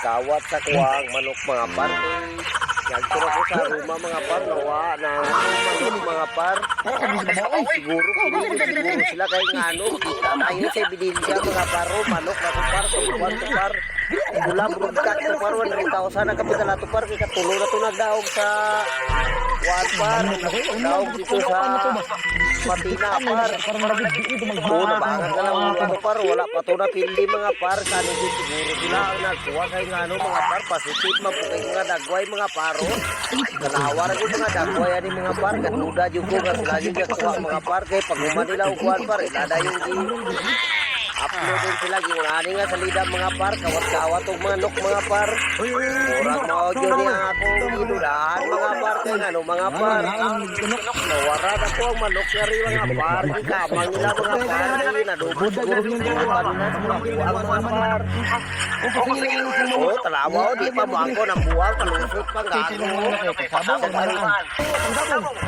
Gawat sa kuwang manok mga par. Nagturo ko sa rumah mga par, nawa na manok mga par. Siguro sila kay ngano, kita tayo sa ebidensya mga paro, manok na par, tuwan to par. Gula broadcast to par, 100,000 na kapitala to par, kaya katulo na to nagdaog sa kuwan par, daog dito sa Matina par. Oo, nabangan ka lang mga ano par, wala pa to na pindi mga par, kanigin siguro sila ang nagkuha kay ngano mga par, positive man po kay mga dagway mga paro. Ganawar ko mga dagway ani mga par, katuda yung ko nga sila yung nagkuha mga par, kay pag nila ang kuwan par, ilada yung upload din sila gingani nga sa lida mga par, kawat-kawat og manok mga par. Murag mao gyud ni akong gidudahan mga par kay ngano mga par. Nawara na ko ang manok nga ri mga par, di kamang nila mga par, nadubot siguro yung panunas mga buwang mga par. Oh, talawa di pa mo ako ng buwang kalusot pang gago.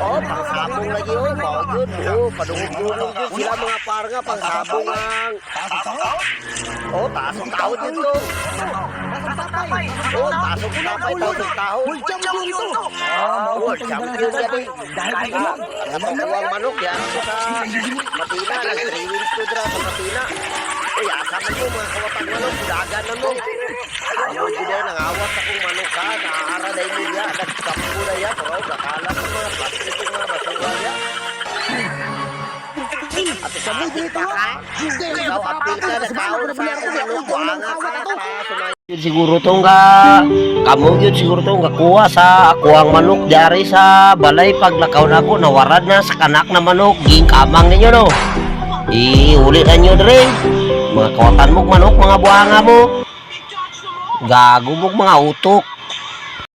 Oh, pangsabong lagi oh, mao gyud. Oh, padungog-dungog gyud sila mga par nga pangsabong ang oh, tasong tao dito. Oh, tasong tapay, tasong tao. World champion yan eh. Napagawang manok yan sa Matina. Nag-3 wins to draw sa Matina. Uy, asaman mo mga kawatang manok. Dagan na mo. Ayaw din na nangawat akong manok ka. Naara na yung niya. Nagkapo na yan. Pero nakala sa mga plastic yung mga basura yan. At sa mo dito ha? Ikaw apil ka na tao sa manok. Buanga ka na pa. Siguro tong kamo gyud siguro tong kakuha sa ako ang manok diari sa balay paglakaw nako nawarad na sa kanak na manok ging kamang ninyo no. Iuli na nyo dire. Mga kawatan mo manok mga buanga mo. Gago mo mga utok.